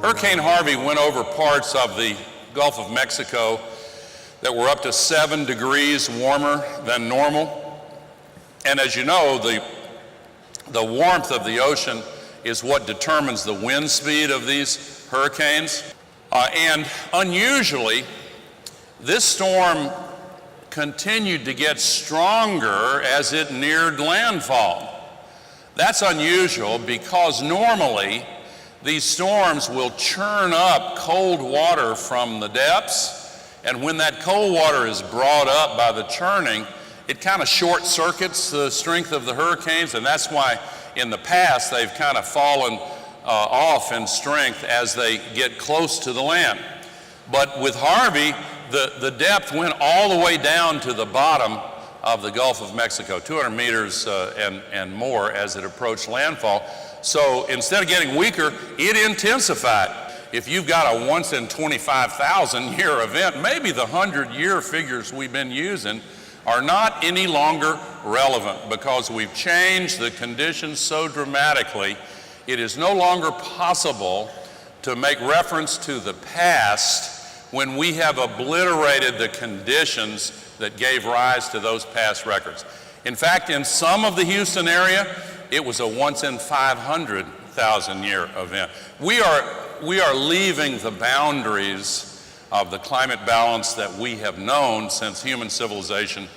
Hurricane Harvey went over parts of the Gulf of Mexico that were up to 7 degrees warmer than normal. And as you know, the warmth of the ocean is what determines the wind speed of these hurricanes. And unusually, this storm continued to get stronger as it neared landfall. That's unusual because normally these storms will churn up cold water from the depths, and when that cold water is brought up by the churning, it kind of short circuits the strength of the hurricanes, and that's why in the past they've kind of fallen off in strength as they get close to the land. But with Harvey, the depth went all the way down to the bottom of the Gulf of Mexico, 200 meters and more as it approached landfall. So instead of getting weaker, it intensified. If you've got a once in 25,000 year event, maybe the 100-year figures we've been using are not any longer relevant because we've changed the conditions so dramatically. It is no longer possible to make reference to the past when we have obliterated the conditions that gave rise to those past records. In fact, in some of the Houston area, it was a once in 500,000 year event. We are leaving the boundaries of the climate balance that we have known since human civilization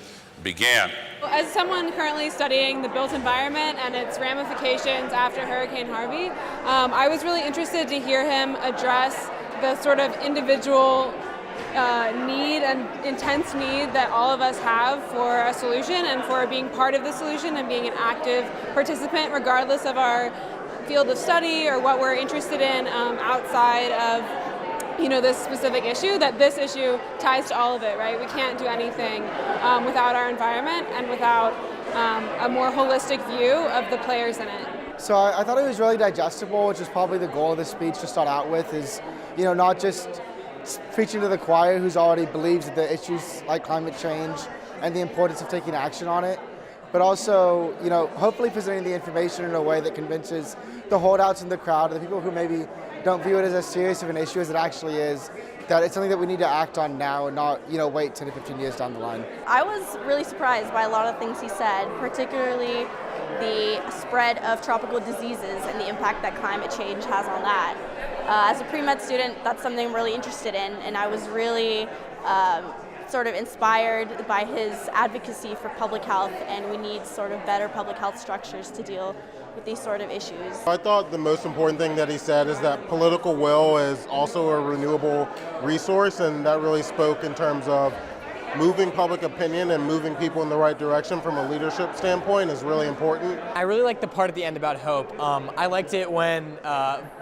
began. As someone currently studying the built environment and its ramifications after Hurricane Harvey, I was really interested to hear him address the sort of individual need and intense need that all of us have for a solution and for being part of the solution and being an active participant regardless of our field of study or what we're interested in outside of this specific issue, that this issue ties to all of it, right? We can't do anything without our environment and without a more holistic view of the players in it. So I thought it was really digestible, which is probably the goal of this speech to start out with, is not just preaching to the choir who's already believes that the issues like climate change and the importance of taking action on it, but also hopefully presenting the information in a way that convinces the holdouts in the crowd, the people who maybe don't view it as serious of an issue as it actually is, that it's something that we need to act on now and not wait 10 to 15 years down the line. I was really surprised by a lot of things he said, particularly the spread of tropical diseases and the impact that climate change has on that. As a pre-med student, that's something I'm really interested in, and I was really sort of inspired by his advocacy for public health, and we need sort of better public health structures to deal with these sort of issues. I thought the most important thing that he said is that political will is also a renewable resource, and that really spoke in terms of moving public opinion and moving people in the right direction from a leadership standpoint is really important. I really liked the part at the end about hope. I liked it when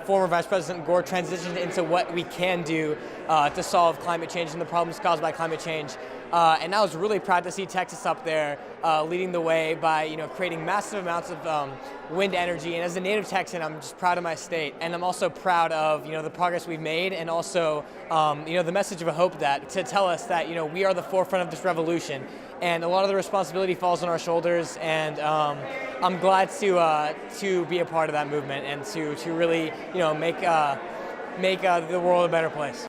former Vice President Gore transitioned into what we can do to solve climate change and the problems caused by climate change. And I was really proud to see Texas up there leading the way by creating massive amounts of wind energy. And as a native Texan, I'm just proud of my state, and I'm also proud of the progress we've made, and also the message of a hope that to tell us that we are the forefront of this revolution, and a lot of the responsibility falls on our shoulders. And I'm glad to be a part of that movement and to really make the world a better place.